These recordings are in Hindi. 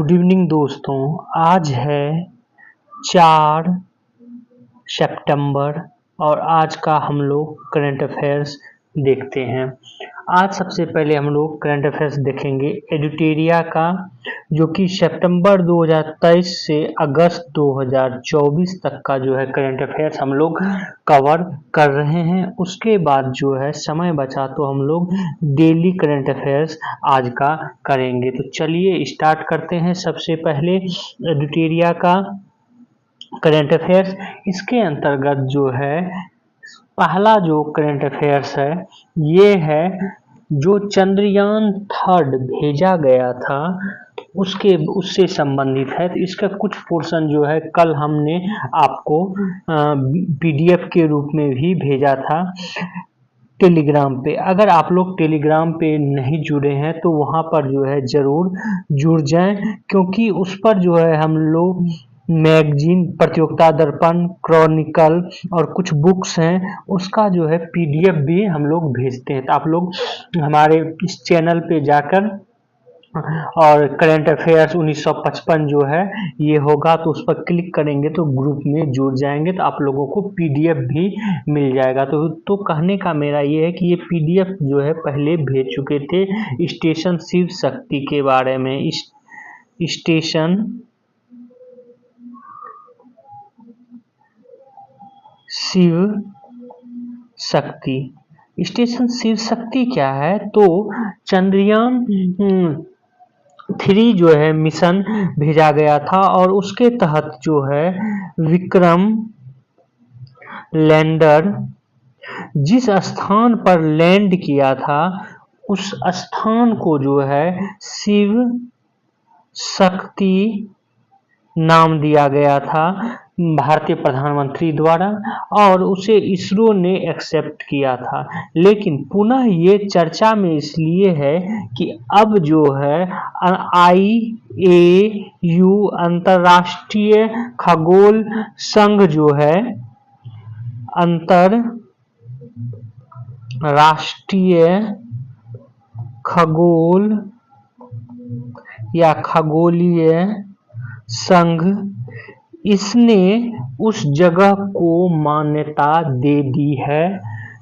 गुड इवनिंग दोस्तों। आज है 4 सितंबर और आज का हम लोग करंट अफेयर्स देखते हैं। आज सबसे पहले हम लोग करंट अफेयर्स देखेंगे एडिटोरिया का, जो कि सितंबर 2023 से अगस्त 2024 तक का जो है करंट अफेयर्स हम लोग कवर कर रहे हैं। उसके बाद जो है समय बचा तो हम लोग डेली करंट अफेयर्स आज का करेंगे। तो चलिए स्टार्ट करते हैं। सबसे पहले एडिटोरिया का करंट अफेयर्स, इसके अंतर्गत जो है पहला जो करंट अफेयर्स है ये है जो चंद्रयान 3 भेजा गया था उससे संबंधित है। तो इसका कुछ पोर्शन जो है कल हमने आपको पीडीएफ के रूप में भी भेजा था टेलीग्राम पे। अगर आप लोग टेलीग्राम पे नहीं जुड़े हैं तो वहाँ पर जो है ज़रूर जुड़ जाएं, क्योंकि उस पर जो है हम लोग मैगजीन, प्रतियोगिता दर्पण, क्रॉनिकल और कुछ बुक्स हैं उसका जो है पीडीएफ भी हम लोग भेजते हैं। तो आप लोग हमारे इस चैनल पे जाकर और करंट अफेयर्स 1955 जो है ये होगा तो उस पर क्लिक करेंगे तो ग्रुप में जुड़ जाएंगे, तो आप लोगों को पीडीएफ भी मिल जाएगा। तो कहने का मेरा ये है कि ये पीडीएफ जो है पहले भेज चुके थे स्टेशन शिव शक्ति के बारे में। स्टेशन शिव शक्ति, स्टेशन शिव शक्ति क्या है? तो चंद्रयान 3 जो है मिशन भेजा गया था और उसके तहत जो है विक्रम लैंडर जिस स्थान पर लैंड किया था उस स्थान को जो है शिव शक्ति नाम दिया गया था भारतीय प्रधानमंत्री द्वारा और उसे इसरो ने एक्सेप्ट किया था। लेकिन पुनः ये चर्चा में इसलिए है कि अब जो है IAU अंतर्राष्ट्रीय खगोल संघ जो है अंतर्राष्ट्रीय खगोल या खगोलीय संघ, इसने उस जगह को मान्यता दे दी है।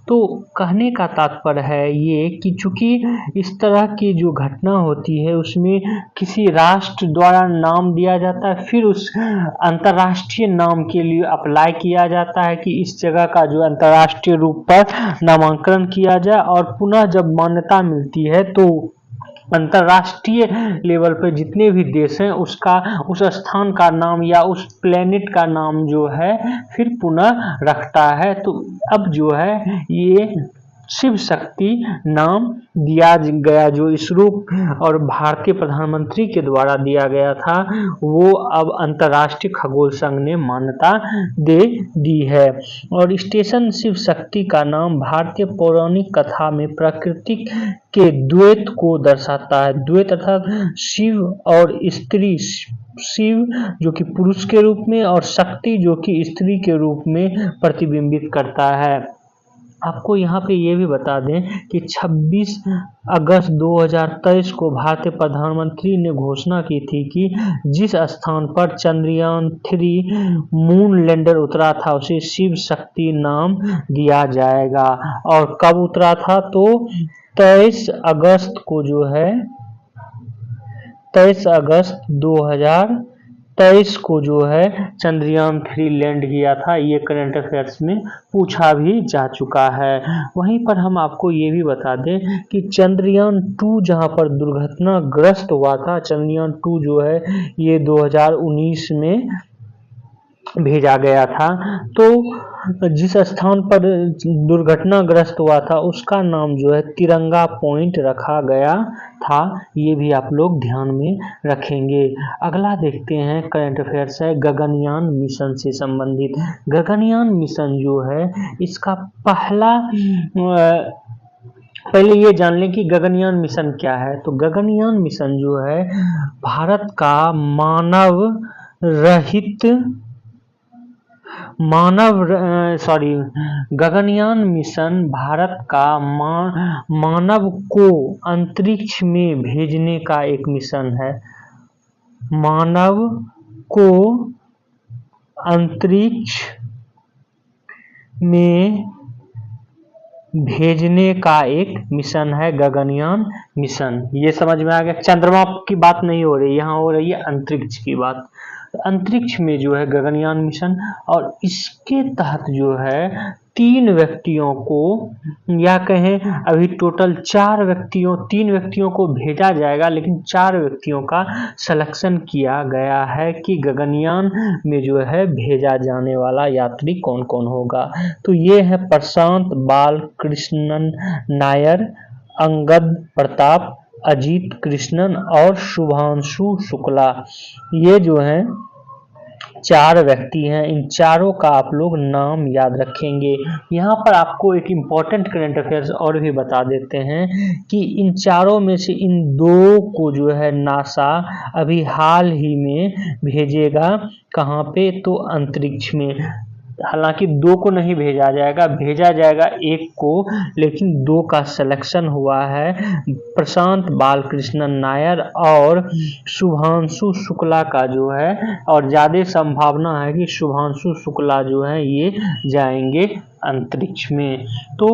तो कहने का तात्पर्य है ये कि चूंकि इस तरह की जो घटना होती है उसमें किसी राष्ट्र द्वारा नाम दिया जाता है, फिर उस अंतर्राष्ट्रीय नाम के लिए अप्लाई किया जाता है कि इस जगह का जो अंतर्राष्ट्रीय रूप पर नामांकन किया जाए, और पुनः जब मान्यता मिलती है तो अंतर्राष्ट्रीय लेवल पर जितने भी देश हैं उसका उस स्थान का नाम या उस प्लेनेट का नाम जो है फिर पुनः रखता है। तो अब जो है ये शिव शक्ति नाम दिया गया, जो इसरो और भारतीय प्रधानमंत्री के द्वारा दिया गया था, वो अब अंतर्राष्ट्रीय खगोल संघ ने मान्यता दे दी है। और स्टेशन शिव शक्ति का नाम भारतीय पौराणिक कथा में प्रकृति के द्वैत को दर्शाता है। द्वैत अर्थात शिव और स्त्री, शिव जो कि पुरुष के रूप में और शक्ति जो कि स्त्री के रूप में प्रतिबिंबित करता है। आपको यहाँ पे ये भी बता दें कि 26 अगस्त 2023 को भारतीय प्रधानमंत्री ने घोषणा की थी कि जिस स्थान पर चंद्रयान 3 मून लैंडर उतरा था उसे शिव शक्ति नाम दिया जाएगा। और कब उतरा था? तो 23 अगस्त को जो है 23 अगस्त 2023 को जो है चंद्रयान 3 लैंड किया था। ये करंट अफेयर्स में पूछा भी जा चुका है। वहीं पर हम आपको ये भी बता दें कि चंद्रयान 2 जहां पर दुर्घटनाग्रस्त हुआ था, चंद्रयान 2 जो है ये 2019 में भेजा गया था। तो जिस स्थान पर दुर्घटनाग्रस्त हुआ था उसका नाम जो है तिरंगा पॉइंट रखा गया था। ये भी आप लोग ध्यान में रखेंगे। अगला देखते हैं करंट अफेयर्स है गगनयान मिशन से संबंधित। गगनयान मिशन जो है इसका पहले ये जान लें कि गगनयान मिशन क्या है। तो गगनयान मिशन जो है भारत का गगनयान मिशन भारत का मानव को अंतरिक्ष में भेजने का एक मिशन है। मानव को अंतरिक्ष में भेजने का एक मिशन है, गगनयान मिशन। ये समझ में आ गया। चंद्रमा की बात नहीं हो रही, यहाँ हो रही है अंतरिक्ष की बात। अंतरिक्ष में जो है गगनयान मिशन, और इसके तहत जो है 3 व्यक्तियों को, या कहें अभी टोटल 3 व्यक्तियों को भेजा जाएगा, लेकिन 4 व्यक्तियों का सिलेक्शन किया गया है कि गगनयान में जो है भेजा जाने वाला यात्री कौन कौन होगा। तो ये है प्रशांत बालकृष्णन नायर, अंगद प्रताप, अजीत कृष्णन और शुभांशु शुक्ला। ये जो हैं 4 व्यक्ति हैं। इन चारों का आप लोग नाम याद रखेंगे। यहाँ पर आपको एक इम्पॉर्टेंट करंट अफेयर्स और भी बता देते हैं कि इन चारों में से इन 2 को जो है नासा अभी हाल ही में भेजेगा। कहाँ पे? तो अंतरिक्ष में। हालांकि 2 को नहीं भेजा जाएगा 1 को, लेकिन 2 का सिलेक्शन हुआ है, प्रशांत बालकृष्णन नायर और शुभांशु शुक्ला का जो है, और ज़्यादा संभावना है कि शुभांशु शुक्ला जो है ये जाएंगे अंतरिक्ष में। तो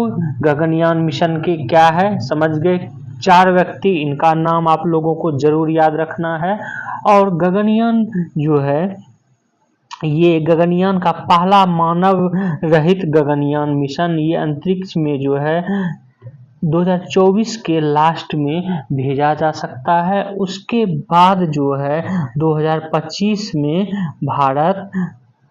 गगनयान मिशन के क्या है समझ गए। 4 व्यक्ति, इनका नाम आप लोगों को जरूर याद रखना है। और गगनयान जो है, ये गगनयान का पहला मानव रहित गगनयान मिशन, ये अंतरिक्ष में जो है 2024 के लास्ट में भेजा जा सकता है। उसके बाद जो है 2025 में भारत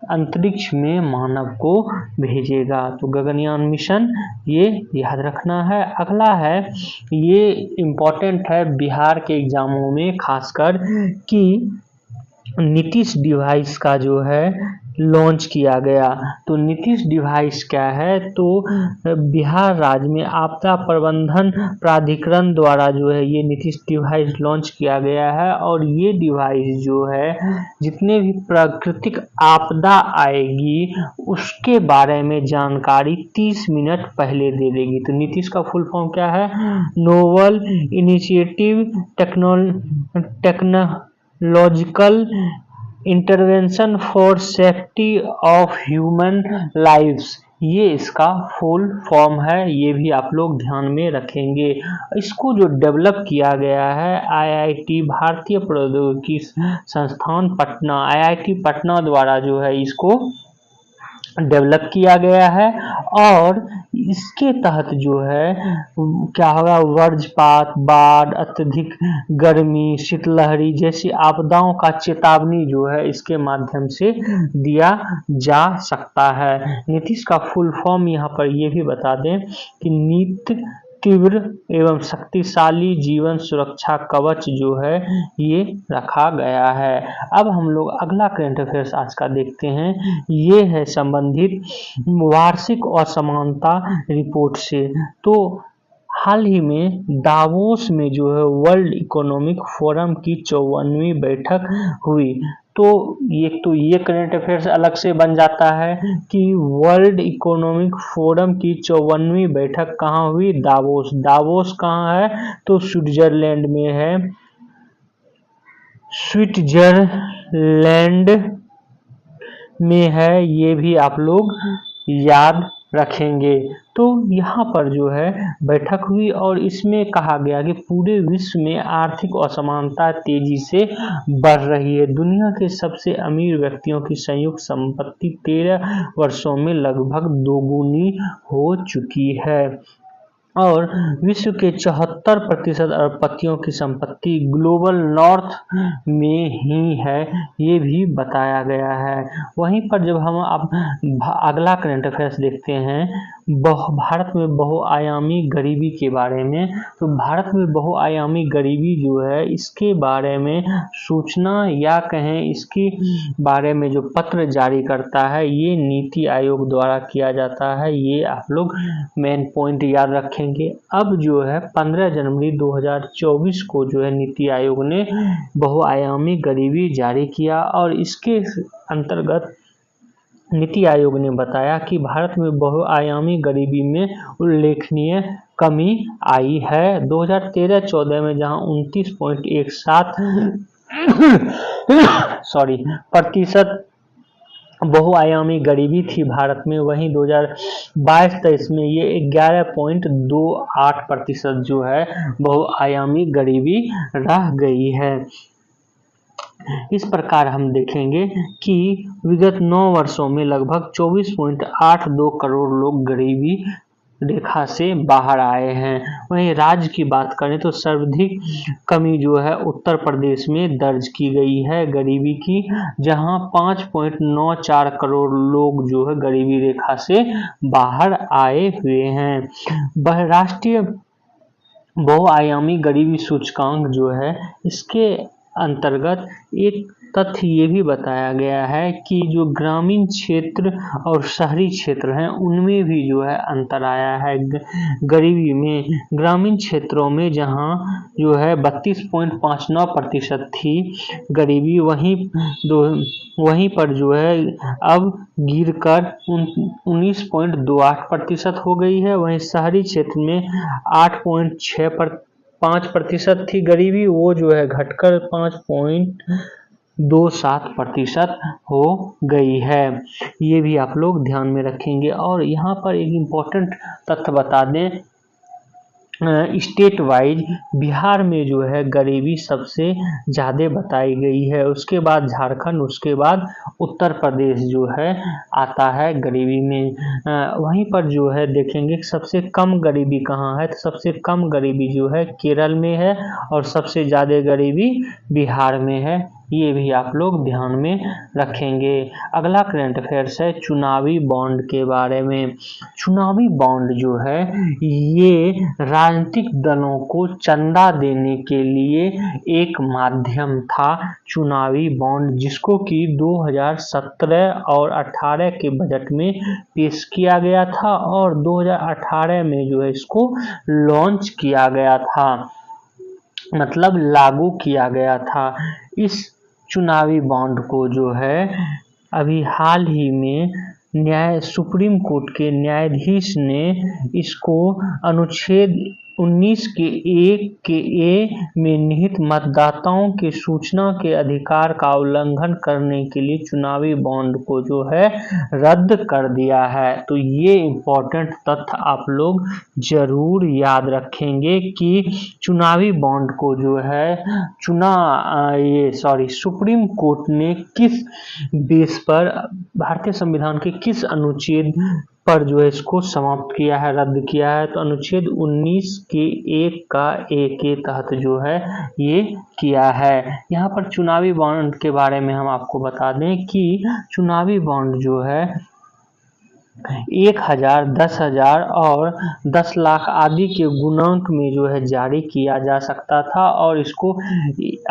अंतरिक्ष में मानव को भेजेगा। तो गगनयान मिशन ये याद रखना है। अगला है, ये इम्पोर्टेंट है बिहार के एग्जामों में खासकर, कि नीतीश डिवाइस का जो है लॉन्च किया गया। तो नीतीश डिवाइस क्या है? तो बिहार राज्य में आपदा प्रबंधन प्राधिकरण द्वारा जो है ये नीतीश डिवाइस लॉन्च किया गया है। और ये डिवाइस जो है जितने भी प्राकृतिक आपदा आएगी उसके बारे में जानकारी 30 मिनट पहले दे देगी। तो नीतीश का फुल फॉर्म क्या है? Novel initiative technological intervention for safety of human lives, ये इसका फुल फॉर्म है। ये भी आप लोग ध्यान में रखेंगे। इसको जो डेवलप किया गया है आईआईटी भारतीय प्रौद्योगिकी संस्थान पटना, आईआईटी पटना द्वारा जो है इसको डेवलप किया गया है। और इसके तहत जो है क्या होगा, वज्रपात, बाढ़, अत्यधिक गर्मी, शीतलहरी जैसी आपदाओं का चेतावनी जो है इसके माध्यम से दिया जा सकता है। नीतीश का फुल फॉर्म यहाँ पर ये भी बता दें कि नीति तीव्र एवं शक्तिशाली जीवन सुरक्षा कवच जो है ये रखा गया है। अब हम लोग अगला करंट अफेयर्स आज का देखते हैं। ये है संबंधित वार्षिक असमानता रिपोर्ट से। तो हाल ही में दावोस में जो है वर्ल्ड इकोनॉमिक फोरम की 54वीं बैठक हुई। तो ये करंट अफेयर्स अलग से बन जाता है कि वर्ल्ड इकोनॉमिक फोरम की 54वीं बैठक कहाँ हुई? दावोस। दावोस कहाँ है? तो स्विट्जरलैंड में है। स्विट्जरलैंड में है, ये भी आप लोग याद रखेंगे। तो यहाँ पर जो है बैठक हुई और इसमें कहा गया कि पूरे विश्व में आर्थिक असमानता तेजी से बढ़ रही है। दुनिया के सबसे अमीर व्यक्तियों की संयुक्त संपत्ति 13 वर्षों में लगभग दोगुनी हो चुकी है और विश्व के 74% अरबपतियों की संपत्ति ग्लोबल नॉर्थ में ही है, ये भी बताया गया है। वहीं पर जब हम अब अगला करंट अफेयर्स देखते हैं भारत में बहुआयामी गरीबी के बारे में, तो भारत में बहुआयामी गरीबी जो है इसके बारे में सूचना या कहें इसके बारे में जो पत्र जारी करता है ये नीति आयोग द्वारा किया जाता है। ये आप लोग मेन पॉइंट याद रखेंगे। अब जो है 15 जनवरी 2024 को जो है नीति आयोग ने बहुआयामी गरीबी जारी किया और इसके अंतर्गत नीति आयोग ने बताया कि भारत में बहुआयामी गरीबी में उल्लेखनीय कमी आई है। 2013-14 में जहां 29.17 सॉरी प्रतिशत बहुआयामी गरीबी थी भारत में, वहीं 2022-23 में ये 11.28% जो है बहुआयामी गरीबी रह गई है। इस प्रकार हम देखेंगे कि विगत 9 वर्षों में लगभग 24.82 करोड़ लोग गरीबी रेखा से बाहर आए हैं। वहीं राज्य की बात करें तो सर्वाधिक कमी जो है उत्तर प्रदेश में दर्ज की गई है गरीबी की, जहां 5.94 करोड़ लोग जो है गरीबी रेखा से बाहर आए हुए हैं। राष्ट्रीय बहुआयामी गरीबी सूचकांक जो है, इसके अंतर्गत एक तथ्य ये भी बताया गया है कि जो ग्रामीण क्षेत्र और शहरी क्षेत्र हैं उनमें भी जो है अंतर आया है गरीबी में। ग्रामीण क्षेत्रों में जहां जो है 32.59% थी गरीबी, वहीं पर जो है अब गिरकर 19.28% हो गई है। वहीं शहरी क्षेत्र में 8.65% थी गरीबी, वो जो है घटकर 5.27% हो गई है। ये भी आप लोग ध्यान में रखेंगे। और यहाँ पर एक इम्पोर्टेंट तथ्य बता दें, स्टेट वाइज बिहार में जो है गरीबी सबसे ज़्यादा बताई गई है, उसके बाद झारखंड, उसके बाद उत्तर प्रदेश जो है आता है गरीबी में। वहीं पर जो है देखेंगे सबसे कम गरीबी कहाँ है, तो सबसे कम गरीबी जो है केरल में है और सबसे ज़्यादा गरीबी बिहार में है। ये भी आप लोग ध्यान में रखेंगे। अगला करंट अफेयर्स है चुनावी बॉन्ड के बारे में। चुनावी बॉन्ड जो है ये राजनीतिक दलों को चंदा देने के लिए एक माध्यम था, चुनावी बॉन्ड, जिसको कि 2017 और 18 के बजट में पेश किया गया था और 2018 में जो है इसको लॉन्च किया गया था, मतलब लागू किया गया था। इस चुनावी बॉन्ड को जो है अभी हाल ही में सुप्रीम कोर्ट के न्यायाधीश ने इसको अनुच्छेद 19 के 1 के ए में निहित मतदाताओं के सूचना के अधिकार का उल्लंघन करने के लिए चुनावी बॉन्ड को जो है रद्द कर दिया है। तो ये इम्पोर्टेंट तथ्य आप लोग जरूर याद रखेंगे कि चुनावी बॉन्ड को जो है सुप्रीम कोर्ट ने किस बेस पर, भारतीय संविधान के किस अनुच्छेद पर जो है इसको समाप्त किया है, रद्द किया है, तो अनुच्छेद 19 के 1 का ए के तहत जो है ये किया है। यहाँ पर चुनावी बॉन्ड के बारे में हम आपको बता दें कि चुनावी बॉन्ड जो है 1000, 10,000 और 10 लाख आदि के गुणांक में जो है जारी किया जा सकता था और इसको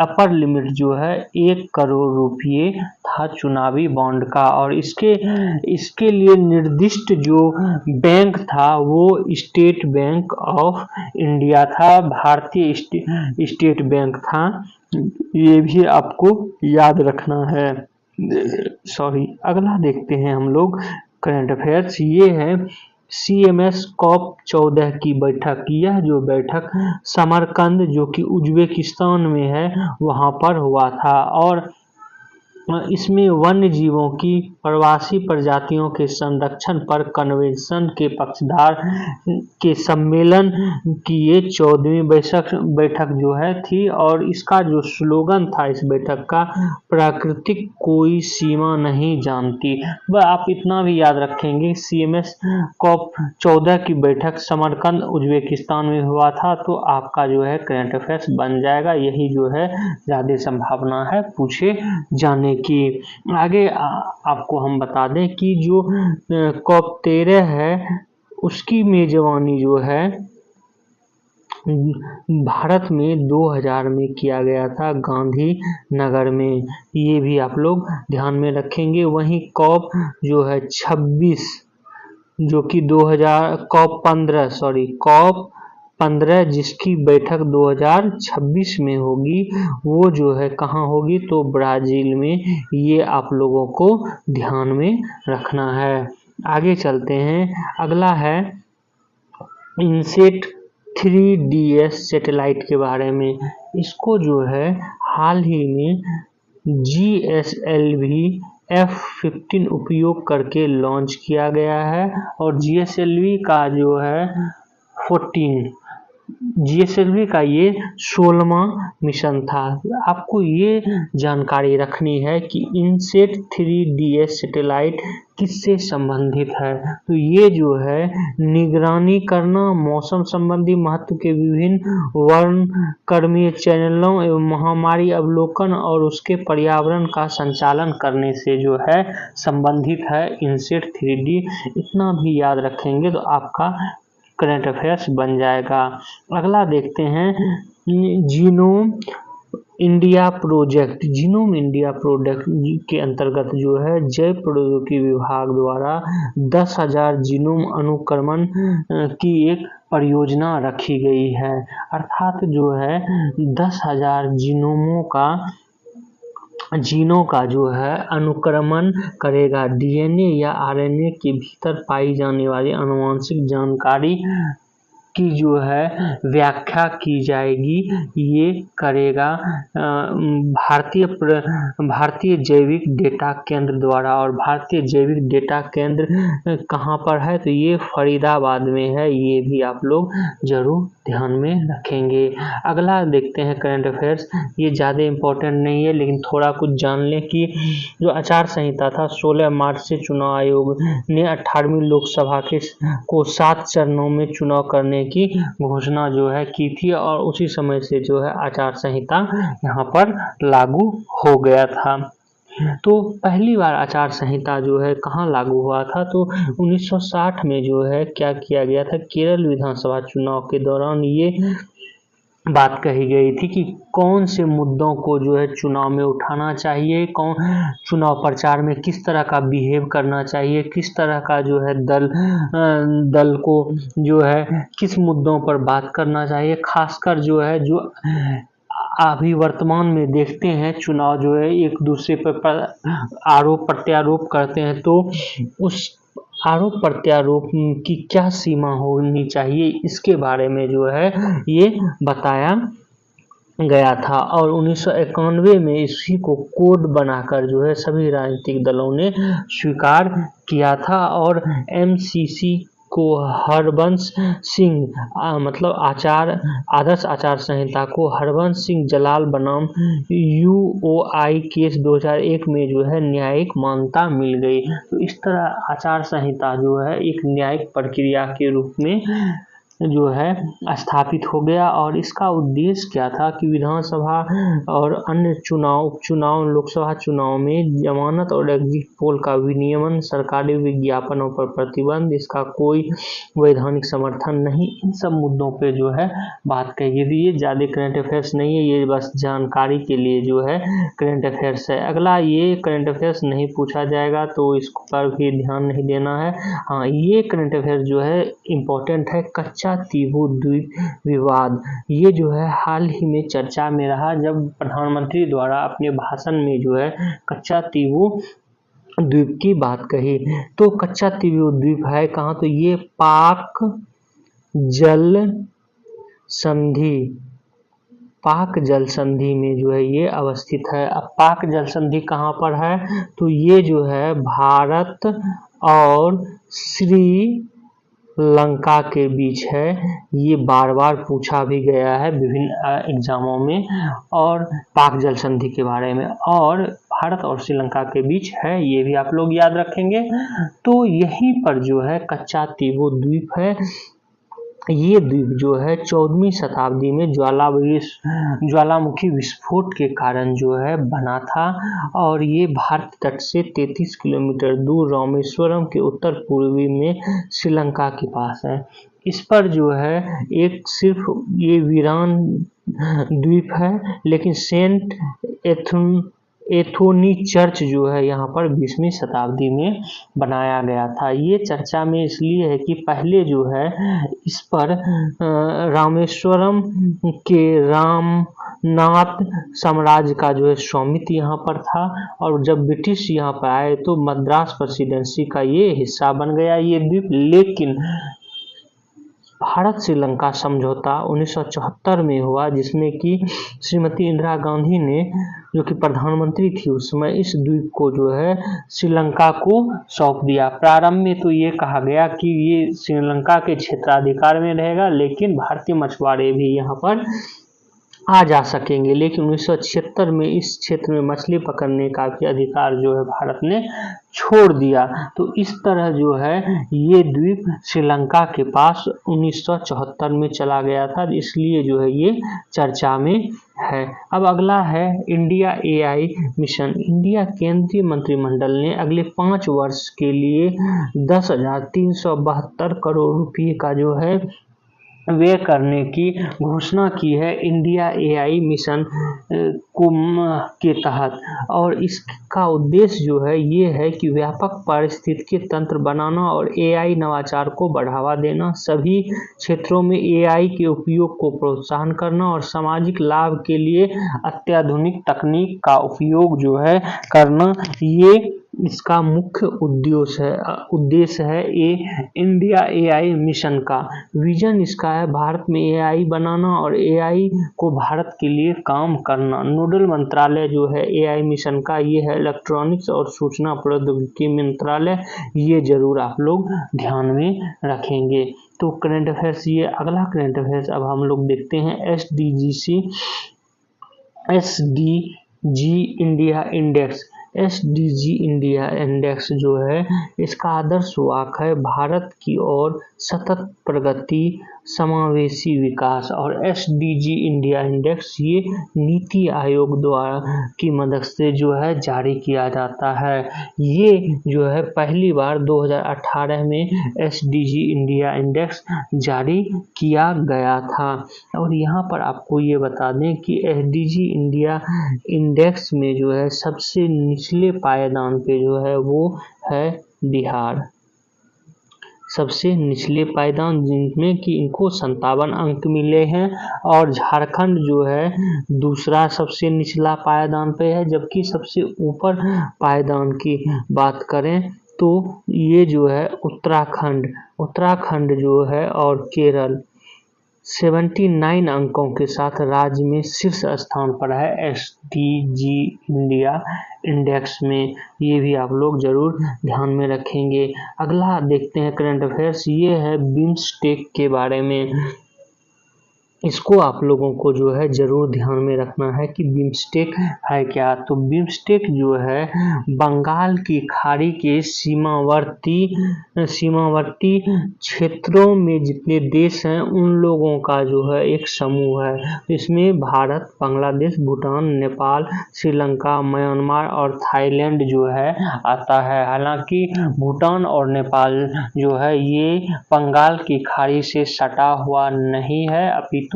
अपर लिमिट जो है 1 करोड़ रुपये था चुनावी बॉन्ड का। और इसके लिए निर्दिष्ट जो बैंक था वो स्टेट बैंक ऑफ इंडिया था, भारतीय स्टेट बैंक था। ये भी आपको याद रखना है। अगला देखते हैं हम लोग करंट अफेयर्स। ये है CMS COP14 की बैठक। यह जो बैठक समरकंद जो कि उज्बेकिस्तान में है वहां पर हुआ था और इसमें वन्य जीवों की प्रवासी प्रजातियों के संरक्षण पर कन्वेंशन के पक्षधार के सम्मेलन की ये 14वीं बैठक जो है थी और इसका जो स्लोगन था इस बैठक का, प्राकृतिक कोई सीमा नहीं जानती। वह आप इतना भी याद रखेंगे, CMS COP14 की बैठक समरकंद उज्बेकिस्तान में हुआ था, तो आपका जो है करंट अफेयर्स बन जाएगा। यही जो है ज़्यादा संभावना है पूछे जाने की। आगे आपको हम बता दें कि जो COP13 है उसकी मेजबानी जो है भारत में 2000 में किया गया था गांधी नगर में। ये भी आप लोग ध्यान में रखेंगे। वहीं COP जो है 26 जो कि COP15 जिसकी बैठक 2026 में होगी, वो जो है कहाँ होगी, तो ब्राजील में। ये आप लोगों को ध्यान में रखना है। आगे चलते हैं। अगला है इनसेट 3DS सैटेलाइट के बारे में। इसको जो है हाल ही में GSLV F-15 उपयोग करके लॉन्च किया गया है और GSLV का जो है 14 GSLV का ये 16वां मिशन था। आपको ये जानकारी रखनी है कि इनसेट 3DS सैटेलाइट किससे संबंधित है। तो ये जो है निगरानी करना, मौसम संबंधी महत्व के विभिन्न वर्णक्रमीय चैनलों एवं महामारी अवलोकन और उसके पर्यावरण का संचालन करने से जो है संबंधित है इनसेट 3D। इतना भी याद रखेंगे तो आपका करंट अफेयर्स बन जाएगा। अगला देखते हैं genome India project. Genome India project के अंतर्गत जो है जैव प्रौद्योगिकी विभाग द्वारा 10,000 जीनोम अनुक्रमण की एक परियोजना रखी गई है। अर्थात जो है 10,000 जीनों का जो है अनुक्रमण करेगा। DNA या RNA के भीतर पाई जाने वाली आनुवंशिक जानकारी की जो है व्याख्या की जाएगी। ये करेगा भारतीय जैविक डेटा केंद्र द्वारा। और भारतीय जैविक डेटा केंद्र कहाँ पर है, तो ये फरीदाबाद में है। ये भी आप लोग जरूर ध्यान में रखेंगे। अगला देखते हैं करंट अफेयर्स। ये ज़्यादा इम्पोर्टेंट नहीं है लेकिन थोड़ा कुछ जान लें कि जो आचार संहिता था 16 मार्च से चुनाव आयोग ने 18वीं लोकसभा को 7 चरणों में चुनाव करने की घोषणा जो है की थी और उसी समय से जो है आचार संहिता यहाँ पर लागू हो गया था। तो पहली बार आचार संहिता जो है कहाँ लागू हुआ था, तो 1960 में जो है क्या किया गया था, केरल विधानसभा चुनाव के दौरान ये बात कही गई थी कि कौन से मुद्दों को जो है चुनाव में उठाना चाहिए, कौन चुनाव प्रचार में किस तरह का बिहेव करना चाहिए, किस तरह का जो है दल को जो है किस मुद्दों पर बात करना चाहिए। खासकर जो है जो अभी वर्तमान में देखते हैं चुनाव जो है एक दूसरे पर आरोप प्रत्यारोप करते हैं, तो उस आरोप प्रत्यारोप की क्या सीमा होनी चाहिए इसके बारे में जो है ये बताया गया था। और 1991 में इसी को कोड बनाकर जो है सभी राजनीतिक दलों ने स्वीकार किया था और MCC को हरबंश सिंह मतलब आदर्श आचार संहिता को हरबंश सिंह जलाल बनाम UOI केस 2001 में जो है न्यायिक मान्यता मिल गई। तो इस तरह आचार संहिता जो है एक न्यायिक प्रक्रिया के रूप में जो है स्थापित हो गया। और इसका उद्देश्य क्या था कि विधानसभा और अन्य उपचुनाव लोकसभा चुनाव में जमानत और एग्जिट पोल का विनियमन, सरकारी विज्ञापनों पर प्रतिबंध, इसका कोई वैधानिक समर्थन नहीं, इन सब मुद्दों पे जो है बात कही गई। ये ज़्यादा करंट अफेयर्स नहीं है, ये बस जानकारी के लिए जो है करंट अफेयर्स है। अगला ये करंट अफेयर्स नहीं पूछा जाएगा तो इस पर भी ध्यान नहीं देना है। हाँ, ये करंट अफेयर्स जो है इम्पोर्टेंट है। कच्चा तीबू द्वीप विवाद, ये जो है हाल ही में चर्चा में रहा जब प्रधानमंत्री द्वारा अपने भाषण में जो है कच्चा तीबू द्वीप की बात कही। तो कच्चा तीबू द्वीप है कहाँ, तो ये पाक जल संधि में जो है ये अवस्थित है। अब पाक जल संधि कहाँ पर है, तो ये जो है भारत और श्रीलंका के बीच है। ये बार बार पूछा भी गया है विभिन्न एग्जामों में और पाक जल संधि के बारे में, और भारत और श्रीलंका के बीच है, ये भी आप लोग याद रखेंगे। तो यहीं पर जो है कच्चा तीबू द्वीप है। ये द्वीप जो है 14वीं शताब्दी में ज्वालामुखी विस्फोट के कारण जो है बना था और ये भारत तट से 33 किलोमीटर दूर रामेश्वरम के उत्तर पूर्वी में श्रीलंका के पास है। इस पर जो है एक सिर्फ ये वीरान द्वीप है, लेकिन सेंट एथोनी चर्च जो है यहाँ पर 20वीं शताब्दी में बनाया गया था। ये चर्चा में इसलिए है कि पहले जो है इस पर रामेश्वरम के रामनाथ साम्राज्य का जो है स्वामित्व यहाँ पर था, और जब ब्रिटिश यहाँ पर आए तो मद्रास प्रेसिडेंसी का ये हिस्सा बन गया ये द्वीप। लेकिन भारत श्रीलंका समझौता 1974 में हुआ, जिसमें कि श्रीमती इंदिरा गांधी ने, जो कि प्रधानमंत्री थी उस समय, इस द्वीप को जो है श्रीलंका को सौंप दिया। प्रारंभ में तो ये कहा गया कि ये श्रीलंका के क्षेत्राधिकार में रहेगा, लेकिन भारतीय मछुआरे भी यहाँ पर आ जा सकेंगे, लेकिन 1976 में इस क्षेत्र में मछली पकड़ने का भी अधिकार जो है भारत ने छोड़ दिया। तो इस तरह जो है ये द्वीप श्रीलंका के पास 1974 में चला गया था, इसलिए जो है ये चर्चा में है। अब अगला है इंडिया AI मिशन। इंडिया केंद्रीय मंत्रिमंडल ने अगले 5 वर्ष के लिए 10,372 करोड़ रुपये का जो है व्यय करने की घोषणा की है इंडिया AI मिशन के तहत। और इसका उद्देश्य जो है ये है कि व्यापक पारिस्थितिकी तंत्र बनाना और AI नवाचार को बढ़ावा देना, सभी क्षेत्रों में AI के उपयोग को प्रोत्साहन करना और सामाजिक लाभ के लिए अत्याधुनिक तकनीक का उपयोग जो है करना, ये इसका मुख्य उद्देश्य है ये इंडिया AI मिशन का। विजन इसका है भारत में AI बनाना और AI को भारत के लिए काम करना। नोडल मंत्रालय जो है AI मिशन का ये है इलेक्ट्रॉनिक्स और सूचना प्रौद्योगिकी मंत्रालय, ये जरूर आप लोग ध्यान में रखेंगे। तो करंट अफेयर्स ये अगला करंट अफेयर्स अब हम लोग देखते हैं SDG India index. SDG India index जो है इसका आदर्श वाक है भारत की ओर सतत प्रगति, समावेशी विकास। और SDG इंडिया इंडेक्स ये नीति आयोग द्वारा की मदद से जो है जारी किया जाता है। ये जो है पहली बार 2018 में SDG इंडिया इंडेक्स जारी किया गया था। और यहाँ पर आपको ये बता दें कि SDG इंडिया इंडेक्स में जो है सबसे निचले पायदान पे जो है वो है बिहार, सबसे निचले पायदान, जिनमें कि इनको 57 अंक मिले हैं। और झारखंड जो है दूसरा सबसे निचला पायदान पे है, जबकि सबसे ऊपर पायदान की बात करें तो ये जो है उत्तराखंड जो है और केरल 79 अंकों के साथ राज्य में शीर्ष स्थान पर है SDG इंडिया इंडेक्स में। ये भी आप लोग जरूर ध्यान में रखेंगे। अगला देखते हैं करंट अफेयर्स, ये है बिम्स्टेक के बारे में। इसको आप लोगों को जो है जरूर ध्यान में रखना है कि बिम्स्टेक है क्या। तो बिम्स्टेक जो है बंगाल की खाड़ी के सीमावर्ती क्षेत्रों में जितने देश हैं उन लोगों का जो है एक समूह है। इसमें भारत, बांग्लादेश, भूटान, नेपाल, श्रीलंका, म्यांमार और थाईलैंड जो है आता है। हालांकि भूटान और नेपाल जो है ये बंगाल की खाड़ी से सटा हुआ नहीं है, अपितु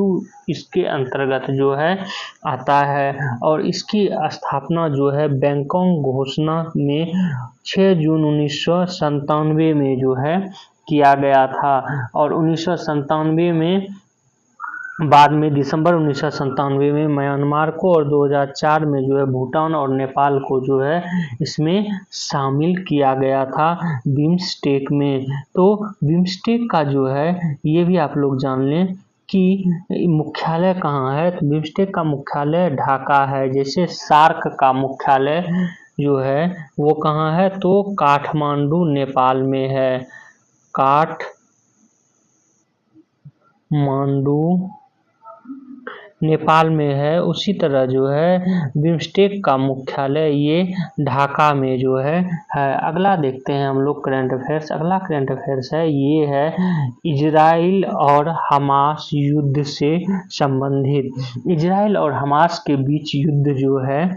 इसके अंतर्गत जो है आता है। और इसकी स्थापना जो है बैंकॉक घोषणा में 6 जून 1997 में जो है किया गया था। और 1997 में बाद में दिसंबर 1997 में म्यांमार को और 2004 में जो है भूटान और नेपाल को जो है इसमें शामिल किया गया था बिम्स्टेक में। तो बिम्स्टेक का जो है ये भी आप लोग जान लें कि मुख्यालय कहाँ है। तो बिम्स्टेक का मुख्यालय ढाका है। जैसे सार्क का मुख्यालय जो है वो कहाँ है, तो काठमांडू नेपाल में है, काठमांडू नेपाल में है। उसी तरह जो है बिम्स्टेक का मुख्यालय ये ढाका में जो है। अगला देखते हैं हम लोग करंट अफेयर्स। अगला करंट अफेयर्स है ये है इजराइल और हमास युद्ध से संबंधित। इजराइल और हमास के बीच युद्ध जो है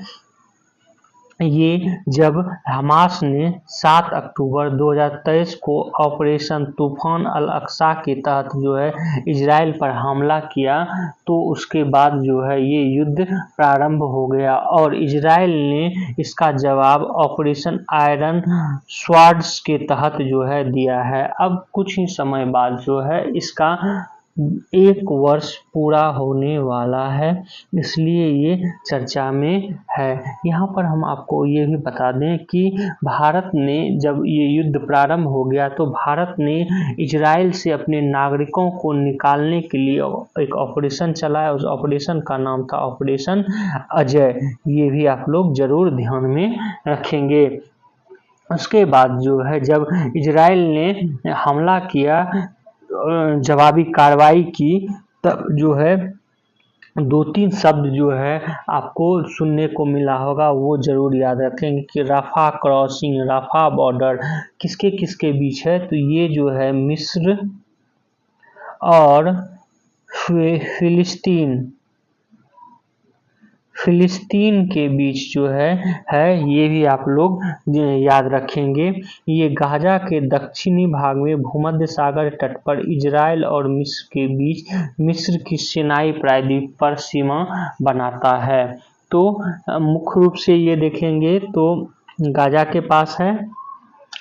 ये जब हमास ने 7 अक्टूबर 2023 को ऑपरेशन तूफान अल अक्सा के तहत जो है इजराइल पर हमला किया, तो उसके बाद जो है ये युद्ध प्रारंभ हो गया और इजराइल ने इसका जवाब ऑपरेशन आयरन स्वॉर्ड्स के तहत जो है दिया है। अब कुछ ही समय बाद जो है इसका 1 वर्ष पूरा होने वाला है, इसलिए ये चर्चा में है। यहाँ पर हम आपको ये भी बता दें कि भारत ने जब ये युद्ध प्रारंभ हो गया तो भारत ने इजराइल से अपने नागरिकों को निकालने के लिए एक ऑपरेशन चलाया। उस ऑपरेशन का नाम था ऑपरेशन अजय। ये भी आप लोग जरूर ध्यान में रखेंगे। उसके बाद जो है जब इजराइल ने हमला किया, जवाबी कार्रवाई की, तब जो है 2-3 शब्द जो है आपको सुनने को मिला होगा, वो जरूर याद रखेंगे कि राफा क्रॉसिंग, राफा बॉर्डर किसके किसके बीच है, तो ये जो है मिस्र और फिलिस्तीन के बीच जो है ये भी आप लोग याद रखेंगे। ये गाजा के दक्षिणी भाग में भूमध्य सागर तट पर इजराइल और मिस्र के बीच मिस्र की सिनाई प्रायद्वीप पर सीमा बनाता है। तो मुख्य रूप से ये देखेंगे तो गाजा के पास है,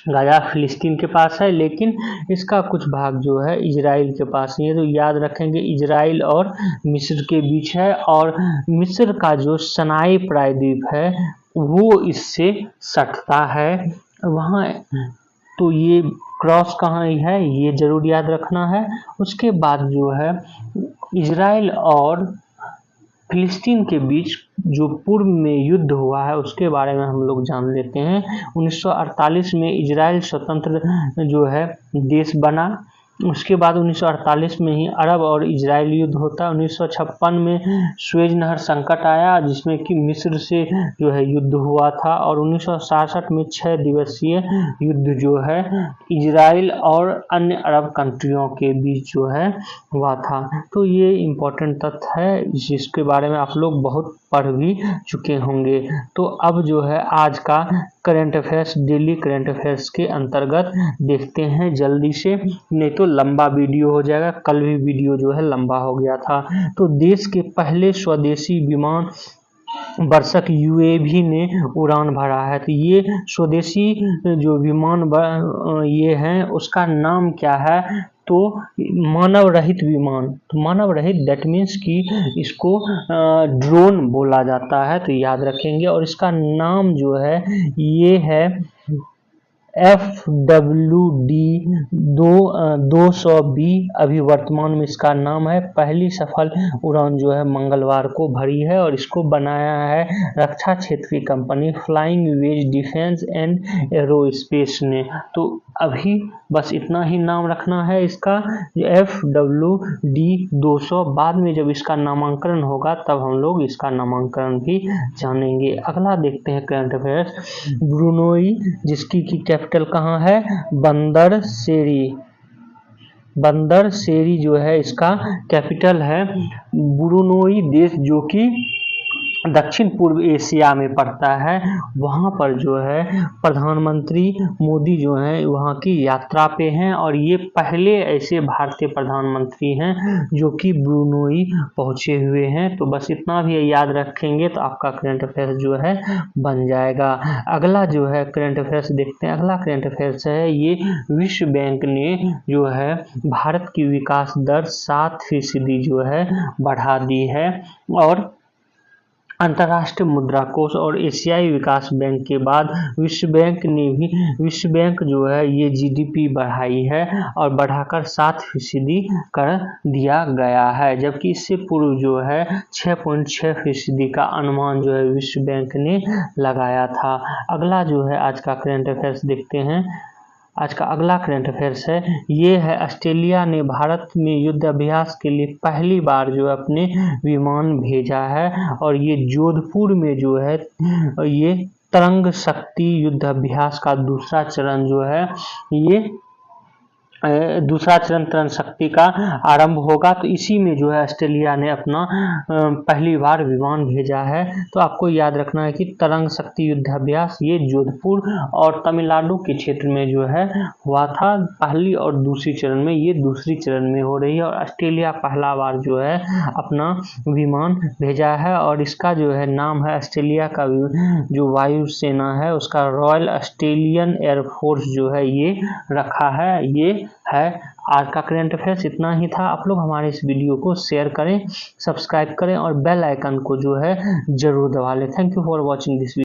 गाजा फिलिस्तीन के पास है, लेकिन इसका कुछ भाग जो है इजराइल के पास नहीं है। तो याद रखेंगे इजराइल और मिस्र के बीच है, और मिस्र का जो सनाई प्रायद्वीप है वो इससे सटता है वहाँ। तो ये क्रॉस कहाँ है ये जरूर याद रखना है। उसके बाद जो है इजराइल और फिलिस्तीन के बीच जो पूर्व में युद्ध हुआ है उसके बारे में हम लोग जान लेते हैं। 1948 में इजराइल स्वतंत्र जो है देश बना। उसके बाद 1948 में ही अरब और इजराइल युद्ध होता है। 1956 में सुएज नहर संकट आया, जिसमें कि मिस्र से जो है युद्ध हुआ था, और 1967 में 6 दिवसीय युद्ध जो है इजराइल और अन्य अरब कंट्रियों के बीच जो है हुआ था। तो ये इम्पोर्टेंट तथ्य है, जिसके बारे में आप लोग बहुत पढ़ भी चुके होंगे। तो अब जो है आज का current affairs, daily current affairs के अंतर्गत देखते हैं जल्दी से, नहीं तो लंबा वीडियो हो जाएगा। कल भी वीडियो जो है लंबा हो गया था। तो देश के पहले स्वदेशी विमान वर्षक UAV ने उड़ान भरा है। तो ये स्वदेशी जो विमान ये है उसका नाम क्या है, तो मानव रहित विमान। तो मानव रहित दैट मीन्स कि इसको ड्रोन बोला जाता है, तो याद रखेंगे। और इसका नाम जो है ये है FWD 200B अभी वर्तमान में इसका नाम है। पहली सफल उड़ान जो है मंगलवार को भरी है, और इसको बनाया है रक्षा क्षेत्र की company flying wedge defence and aerospace ने। तो अभी बस इतना ही नाम रखना है इसका, FWD 200। बाद में जब इसका नामांकन होगा तब हम लोग इसका नामांकन भी जानेंगे। अगला देखते हैं करंट अफेयर्स। ब्रुनोई, जिसकी की कैपिटल कहाँ है, बंदर सेरी जो है इसका कैपिटल है। ब्रुनोई देश जो कि दक्षिण पूर्व एशिया में पड़ता है, वहाँ पर जो है प्रधानमंत्री मोदी जो है वहाँ की यात्रा पे हैं, और ये पहले ऐसे भारतीय प्रधानमंत्री हैं जो कि ब्रुनोई पहुँचे हुए हैं। तो बस इतना भी याद रखेंगे तो आपका करंट अफेयर्स जो है बन जाएगा। अगला जो है करंट अफेयर्स देखते हैं। अगला करंट अफेयर्स है ये विश्व बैंक ने जो है भारत की विकास दर 7% जो है बढ़ा दी है, और अंतर्राष्ट्रीय मुद्रा कोष और एशियाई विकास बैंक के बाद विश्व बैंक जो है ये GDP बढ़ाई है, और बढ़ाकर 7% कर दिया गया है, जबकि इससे पूर्व जो है 6.6% का अनुमान जो है विश्व बैंक ने लगाया था। अगला जो है आज का करंट अफेयर्स देखते हैं। आज का अगला करंट अफेयर्स है ये है ऑस्ट्रेलिया ने भारत में युद्ध अभ्यास के लिए पहली बार जो अपने विमान भेजा है, और ये जोधपुर में जो है ये तरंग शक्ति युद्ध अभ्यास का दूसरा चरण जो है ये दूसरा चरण तरंग शक्ति का आरंभ होगा। तो इसी में जो है ऑस्ट्रेलिया ने अपना पहली बार विमान भेजा है। तो आपको याद रखना है कि तरंग शक्ति युद्धाभ्यास ये जोधपुर और तमिलनाडु के क्षेत्र में जो है हुआ था पहली और दूसरी चरण में, ये दूसरी चरण में हो रही है। और ऑस्ट्रेलिया पहला बार जो है अपना विमान भेजा है, और इसका जो है नाम है ऑस्ट्रेलिया का जो वायुसेना है उसका रॉयल ऑस्ट्रेलियन एयरफोर्स जो है ये रखा है। ये है। आज का करंट अफेयर्स इतना ही था। आप लोग हमारे इस वीडियो को शेयर करें, सब्सक्राइब करें और बेल आइकन को जो है ज़रूर दबा लें। Thank you for watching this video.